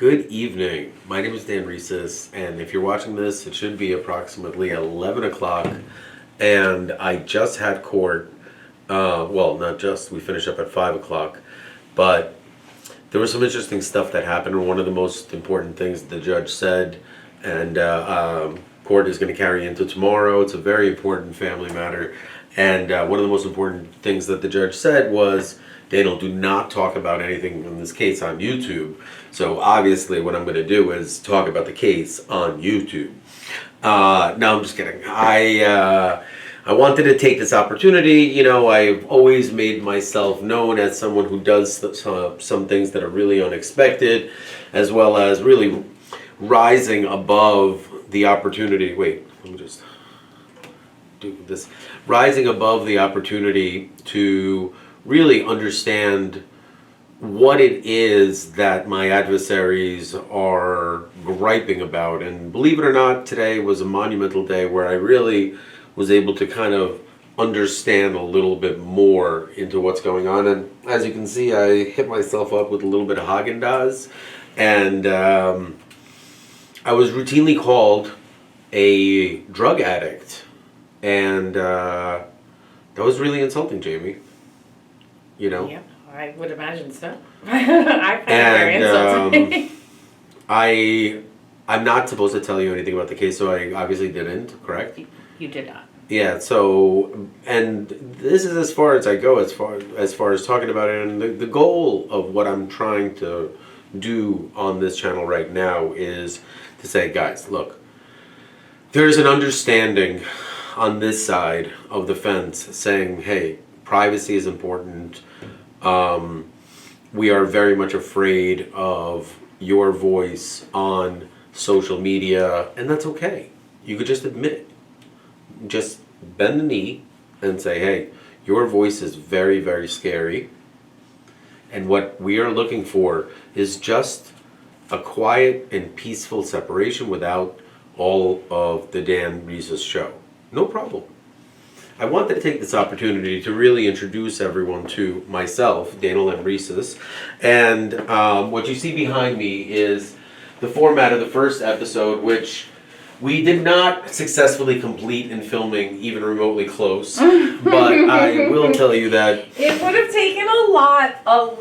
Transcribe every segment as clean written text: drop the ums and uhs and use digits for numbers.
Good evening. My name is Dan Rhesus, and if you're watching this, it should be approximately 11 o'clock. And I just had court. Well, not just, we finished up at 5 o'clock. But there was some interesting stuff that happened. And one of the most important things the judge said, and court is going to carry into tomorrow. It's a very important family matter. And one of the most important things that the judge said was, Daniel, do not talk about anything in this case on YouTube. So obviously what I'm going to do is talk about the case on YouTube. No, I'm just kidding. I wanted to take this opportunity. You know, I've always made myself known as someone who does some things that are really unexpected, as well as really rising above the opportunity. Wait, let me just do this. Rising above the opportunity to really understand what it is that my adversaries are griping about. And believe it or not, today was a monumental day where I really was able to kind of understand a little bit more into what's going on. And as you can see, I hit myself up with a little bit of Haagen-Dazs. And I was routinely called a drug addict. And that was really insulting, Jamie. You know? Yeah, I would imagine so. I find it very insulting. I'm not supposed to tell you anything about the case, so I obviously didn't, correct? You did not. Yeah, so, and this is as far as I go, as far as talking about it, and the goal of what I'm trying to do on this channel right now is to say, guys, look, there's an understanding on this side of the fence saying, hey, privacy is important. We are very much afraid of your voice on social media, and that's okay. You could just admit it. Just bend the knee and say, hey, your voice is very, very scary. And what we are looking for is just a quiet and peaceful separation without all of the Dan Rhesus show. No problem. I wanted to take this opportunity to really introduce everyone to myself, Daniel M. Rhesus. And what you see behind me is the format of the first episode, which we did not successfully complete in filming even remotely close. But I will tell you that It would have taken a lot of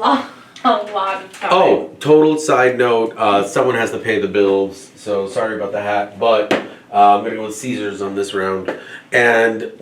time. Oh, total side note, someone has to pay the bills, so sorry about the hat, but I'm going to go with Caesars on this round. And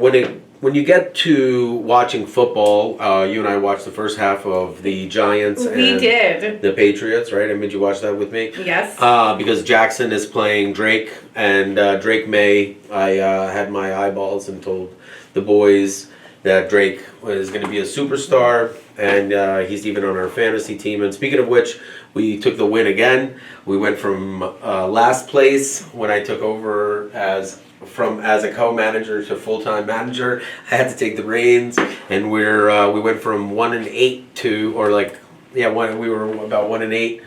when you get to watching football, you and I watched the first half of the Giants We did. the Patriots, right? I made you watch that with me. Yes. Because Jackson is playing Drake, and Drake May, I had my eyeballs and told the boys that Drake was going to be a superstar, and he's even on our fantasy team. And speaking of which, we took the win again. We went from last place when I took over as a co-manager to full-time manager. I had to take the reins, and we went from 1-8 to, we were about 1-8,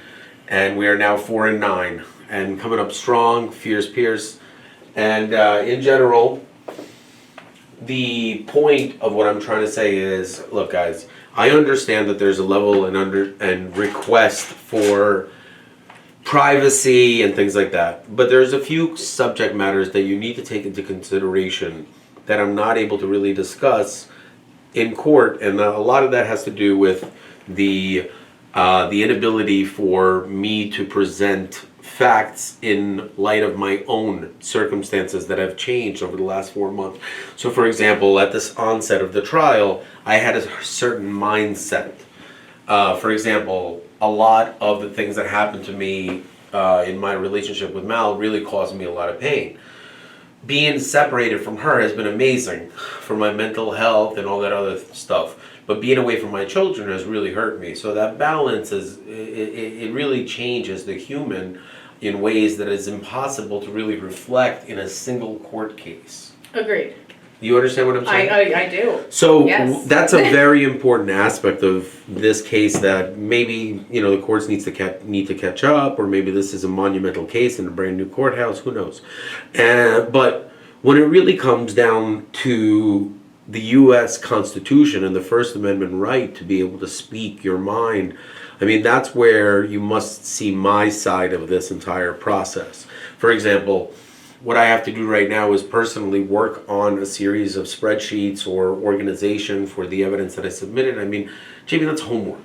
and we are now 4-9, and coming up strong, fierce Pierce. And in general, the point of what I'm trying to say is, look, guys, I understand that there's a level and request for privacy and things like that, but there's a few subject matters that you need to take into consideration that I'm not able to really discuss in court, and a lot of that has to do with the inability for me to present facts in light of my own circumstances that have changed over the last 4 months. So for example, at this onset of the trial, I had a certain mindset. For example, a lot of the things that happened to me in my relationship with Mal really caused me a lot of pain. Being separated from her has been amazing for my mental health and all that other stuff. But being away from my children has really hurt me. So that balance it really changes the human in ways that is impossible to really reflect in a single court case. Agreed. You understand what I'm saying? I do. So Yes. that's a very important aspect of this case that maybe, the courts need to catch up, or maybe this is a monumental case in a brand new courthouse, who knows. But when it really comes down to the U.S. Constitution and the First Amendment right to be able to speak your mind I mean, that's where you must see my side of this entire process. For example, what I have to do right now is personally work on a series of spreadsheets or organization for the evidence that I submitted. I mean, JB, that's homework.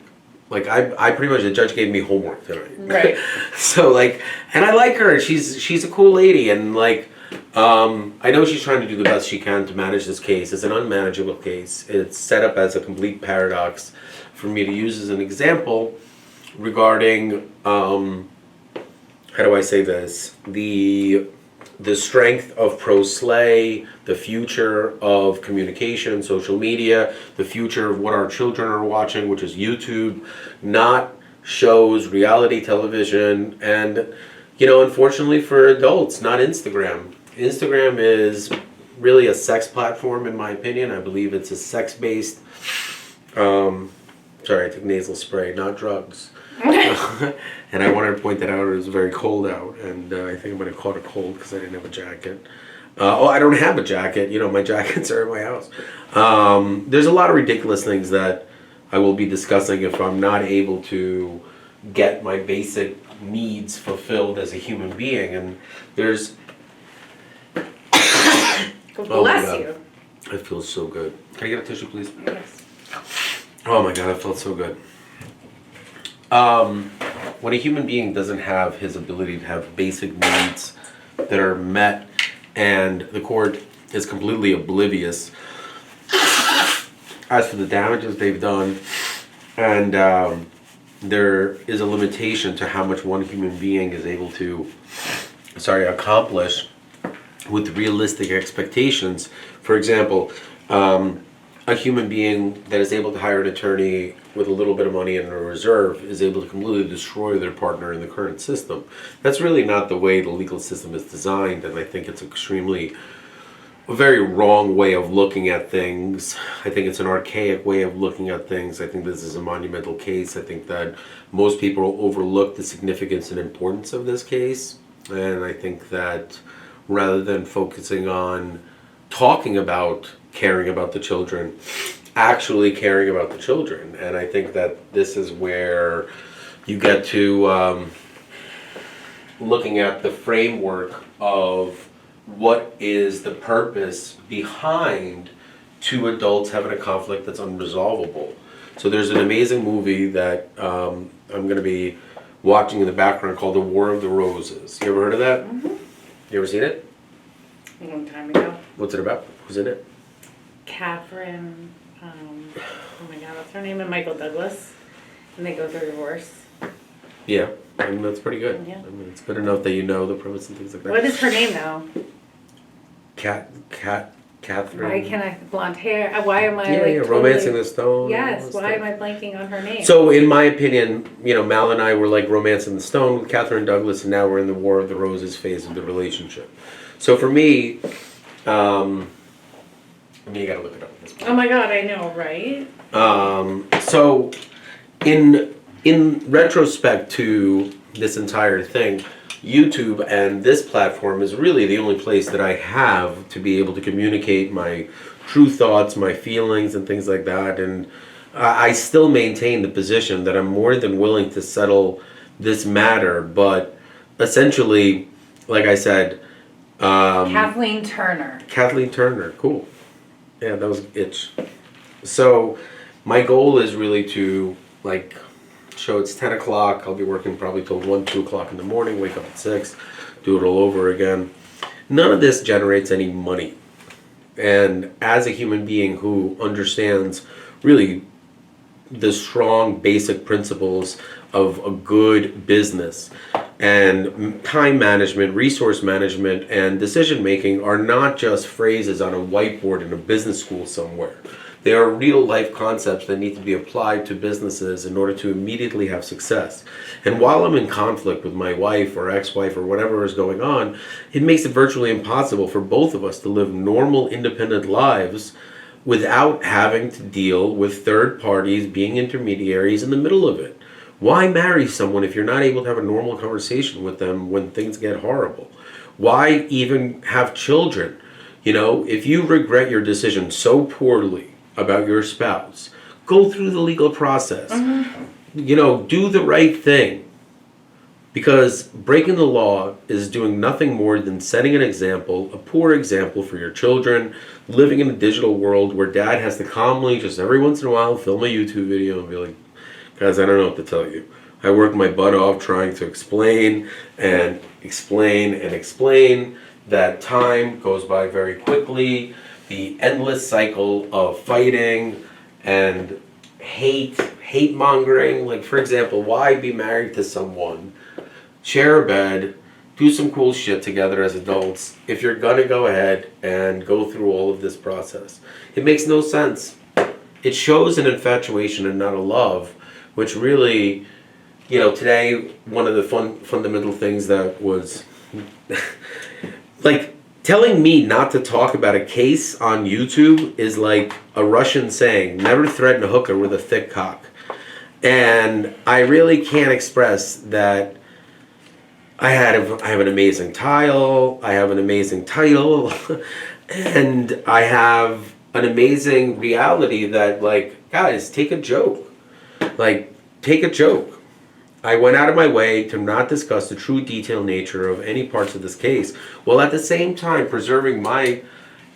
Like I pretty much, the judge gave me homework tonight. Right. So like, and I like her. She's a cool lady, and like, I know she's trying to do the best she can to manage this case. It's an unmanageable case. It's set up as a complete paradox for me to use as an example regarding, how do I say this? The strength of pro-slay, the future of communication, social media, the future of what our children are watching, which is YouTube, not shows, reality television, and, you know, unfortunately for adults, not Instagram. Instagram is really a sex platform, in my opinion. I believe it's a sex-based, sorry, I took nasal spray, not drugs. And I wanted to point that out. It was very cold out, and I think I might have caught a cold because I didn't have a jacket. I don't have a jacket. You know, my jackets are in my house. There's a lot of ridiculous things that I will be discussing if I'm not able to get my basic needs fulfilled as a human being. And there's... Bless you. I feel so good. Can I get a tissue, please? Yes. Oh my God, that felt so good. When a human being doesn't have his ability to have basic needs that are met, and the court is completely oblivious as to the damages they've done, and there is a limitation to how much one human being is able to, accomplish with realistic expectations. For example, a human being that is able to hire an attorney with a little bit of money in a reserve is able to completely destroy their partner in the current system. That's really not the way the legal system is designed, and I think it's a very wrong way of looking at things. I think it's an archaic way of looking at things. I think this is a monumental case. I think that most people overlook the significance and importance of this case, and I think that rather than focusing on talking about caring about the children, actually caring about the children. And I think that this is where you get to looking at the framework of what is the purpose behind two adults having a conflict that's unresolvable. So there's an amazing movie that I'm going to be watching in the background called The War of the Roses. You ever heard of that? Mm-hmm. You ever seen it? A long time ago. What's it about? Who's in it? Catherine, oh my God, what's her name? And Michael Douglas. And they go through divorce. Yeah, I mean, that's pretty good. Yeah. I mean, it's good enough that you know the premise and things like that. What is her name though? Catherine. Why can't I, blonde hair? Why am I Yeah, totally, Romancing the Stone. Yes, why am I blanking on her name? So, in my opinion, you know, Mal and I were like Romancing the Stone with Catherine Douglas, and now we're in the War of the Roses phase of the relationship. So for me, I mean, you gotta look it up at this point. Oh my God, I know, right? So, in retrospect to this entire thing, YouTube and this platform is really the only place that I have to be able to communicate my true thoughts, my feelings, and things like that. And I still maintain the position that I'm more than willing to settle this matter, but essentially, like I said, Kathleen Turner. Kathleen Turner, cool. Yeah, that was itch. So my goal is really to show it's 10 o'clock. I'll be working probably till 1, 2 o'clock in the morning, wake up at 6, do it all over again. None of this generates any money. And as a human being who understands really the strong basic principles of a good business and time management, resource management, and decision making are not just phrases on a whiteboard in a business school somewhere. They are real life concepts that need to be applied to businesses in order to immediately have success. And while I'm in conflict with my wife or ex-wife or whatever is going on, it makes it virtually impossible for both of us to live normal, independent lives without having to deal with third parties being intermediaries in the middle of it. Why marry someone if you're not able to have a normal conversation with them when things get horrible? Why even have children? You know, if you regret your decision so poorly about your spouse, go through the legal process. do the right thing. Because breaking the law is doing nothing more than setting an example, a poor example for your children, living in a digital world where dad has to calmly, just every once in a while, film a YouTube video and be like, guys, I don't know what to tell you. I worked my butt off trying to explain and explain and explain that time goes by very quickly. The endless cycle of fighting and hate mongering. Like, for example, why be married to someone, share a bed, do some cool shit together as adults if you're gonna go ahead and go through all of this process? It makes no sense. It shows an infatuation and not a love, which really, today, one of the fundamental things that was like telling me not to talk about a case on YouTube is like a Russian saying, never threaten a hooker with a thick cock. And I really can't express that I have an amazing tile, I have an amazing title, and I have an amazing reality that, like, guys, take a joke. Like, take a joke. I went out of my way to not discuss the true detailed nature of any parts of this case, while at the same time preserving my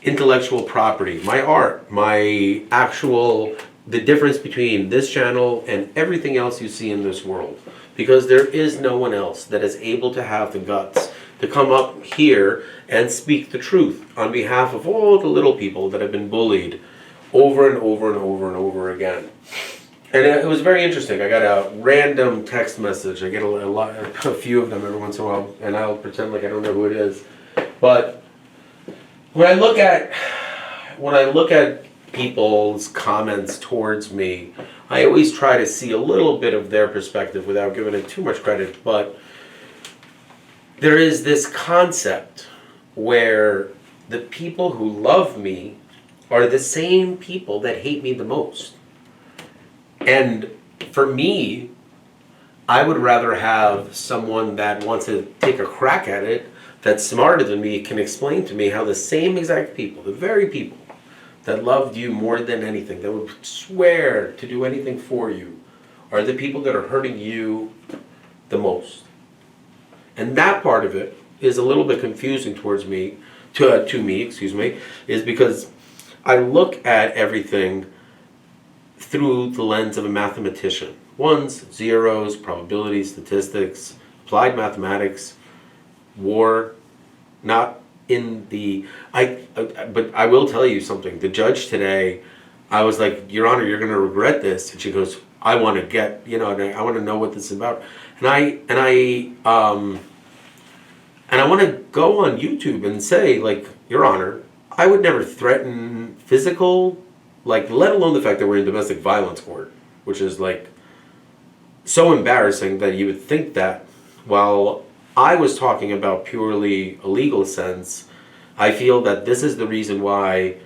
intellectual property, my art, the difference between this channel and everything else you see in this world. Because there is no one else that is able to have the guts to come up here and speak the truth on behalf of all the little people that have been bullied over and over and over and over again. And it was very interesting. I got a random text message. I get a few of them every once in a while, and I'll pretend like I don't know who it is. But when I look at people's comments towards me, I always try to see a little bit of their perspective without giving it too much credit. But there is this concept where the people who love me are the same people that hate me the most. And for me, I would rather have someone that wants to take a crack at it, that's smarter than me, can explain to me how the same exact people, the very people that loved you more than anything, that would swear to do anything for you, are the people that are hurting you the most. And that part of it is a little bit confusing towards me, to me, is because I look at everything through the lens of a mathematician. Ones, zeros, probability, statistics, applied mathematics, war, not in the... But I will tell you something. The judge today, I was like, Your Honor, you're going to regret this. And she goes, I want to I want to know what this is about. And I want to go on YouTube and say, like, Your Honor, I would never threaten physical, like, let alone the fact that we're in domestic violence court, which is, like, so embarrassing that you would think that. While I was talking about purely a legal sense, I feel that this is the reason why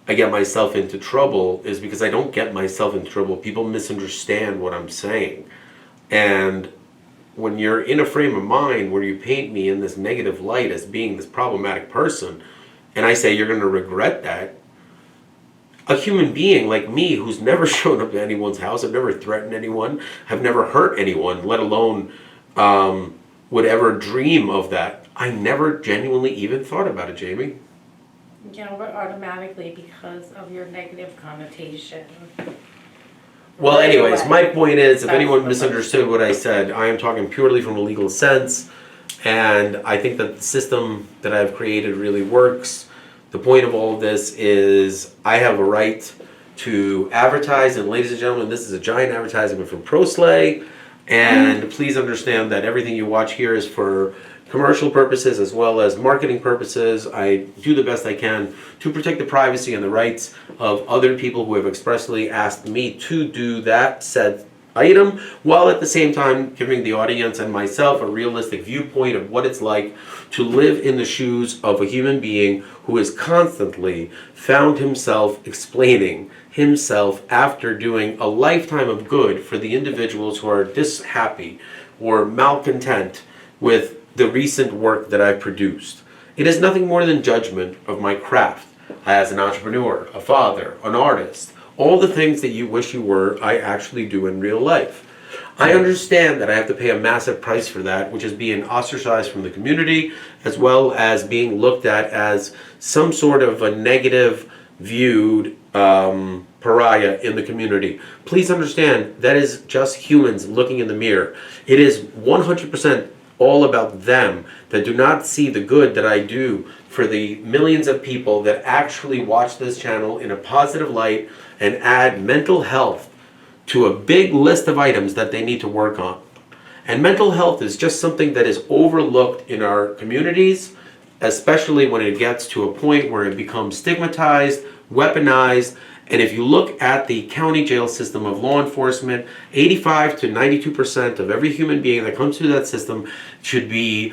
I get myself into trouble, is because I don't get myself into trouble. People misunderstand what I'm saying. And when you're in a frame of mind where you paint me in this negative light as being this problematic person, and I say you're going to regret that, a human being like me who's never shown up to anyone's house, I've never threatened anyone, have never hurt anyone, let alone would ever dream of that. I never genuinely even thought about it, Jamie. But automatically because of your negative connotation. Well, anyways, my point is, if That's anyone the misunderstood what I said, I am talking purely from a legal sense, and I think that the system that I've created really works. The point of all of this is I have a right to advertise, and ladies and gentlemen, this is a giant advertisement from ProSlay, and please understand that everything you watch here is for commercial purposes as well as marketing purposes. I do the best I can to protect the privacy and the rights of other people who have expressly asked me to do that said item, while at the same time giving the audience and myself a realistic viewpoint of what it's like to live in the shoes of a human being who has constantly found himself explaining himself after doing a lifetime of good for the individuals who are dishappy or malcontent with the recent work that I've produced. It is nothing more than judgment of my craft as an entrepreneur, a father, an artist. All the things that you wish you were, I actually do in real life. I understand that I have to pay a massive price for that, which is being ostracized from the community, as well as being looked at as some sort of a negative viewed pariah in the community. Please understand that is just humans looking in the mirror. It is 100% all about them that do not see the good that I do for the millions of people that actually watch this channel in a positive light and add mental health to a big list of items that they need to work on. And mental health is just something that is overlooked in our communities, especially when it gets to a point where it becomes stigmatized, weaponized. And if you look at the county jail system of law enforcement, 85 to 92% of every human being that comes through that system should be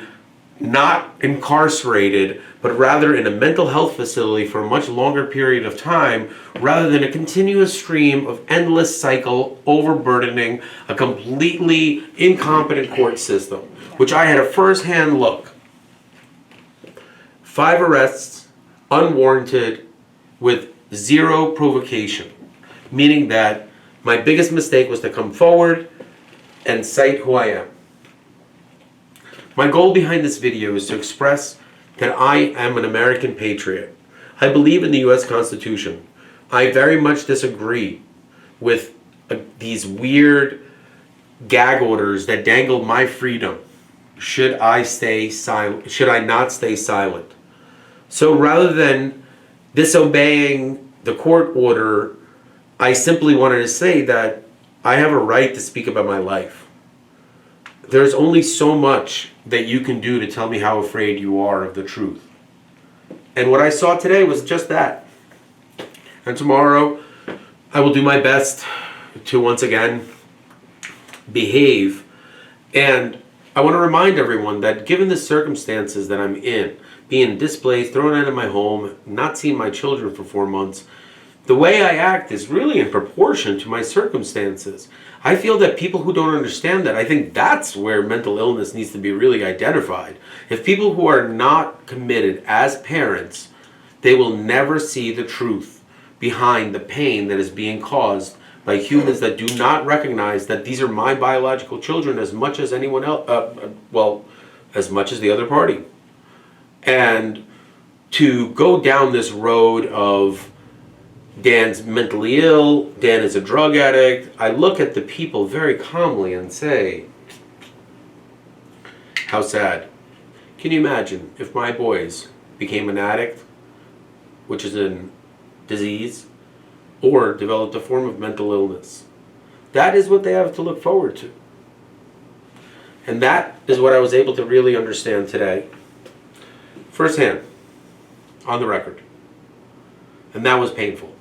not incarcerated, but rather in a mental health facility for a much longer period of time, rather than a continuous stream of endless cycle overburdening a completely incompetent court system, which I had a first-hand look. 5 arrests, unwarranted, with 0 provocation, meaning that my biggest mistake was to come forward and cite who I am. My goal behind this video is to express that I am an American patriot. I believe in the U.S. Constitution. I very much disagree with these weird gag orders that dangle my freedom should I stay silent, should I not stay silent. So rather than disobeying the court order, I simply wanted to say that I have a right to speak about my life. There's only so much that you can do to tell me how afraid you are of the truth. And what I saw today was just that. And tomorrow, I will do my best to once again behave. And I want to remind everyone that given the circumstances that I'm in, being displaced, thrown out of my home, not seeing my children for 4 months, the way I act is really in proportion to my circumstances. I feel that people who don't understand that, I think that's where mental illness needs to be really identified. If people who are not committed as parents, they will never see the truth behind the pain that is being caused by humans that do not recognize that these are my biological children as much as anyone else, as much as the other party. And to go down this road of Dan's mentally ill, Dan is a drug addict, I look at the people very calmly and say, how sad. Can you imagine if my boys became an addict, which is a disease, or developed a form of mental illness? That is what they have to look forward to. And that is what I was able to really understand today, firsthand, on the record. And that was painful.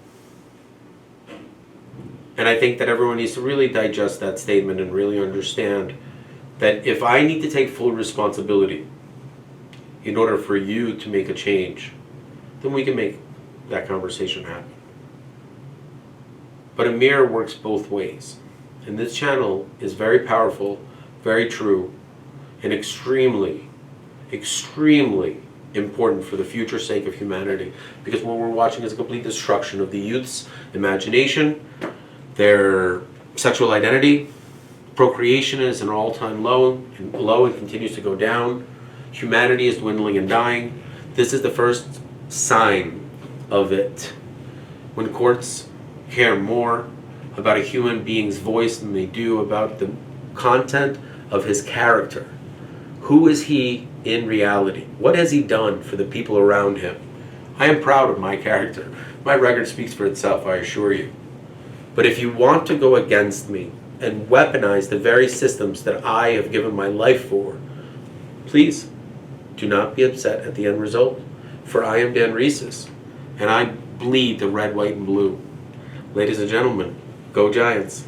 And I think that everyone needs to really digest that statement and really understand that if I need to take full responsibility in order for you to make a change, then we can make that conversation happen. But a mirror works both ways. And this channel is very powerful, very true, and extremely, extremely important for the future sake of humanity. Because what we're watching is a complete destruction of the youth's imagination, their sexual identity. Procreation is an all-time low and continues to go down. Humanity is dwindling and dying. This is the first sign of it. When courts care more about a human being's voice than they do about the content of his character. Who is he in reality? What has he done for the people around him? I am proud of my character. My record speaks for itself, I assure you. But if you want to go against me and weaponize the very systems that I have given my life for, please do not be upset at the end result. For I am Dan Rhesus, and I bleed the red, white, and blue. Ladies and gentlemen, go Giants.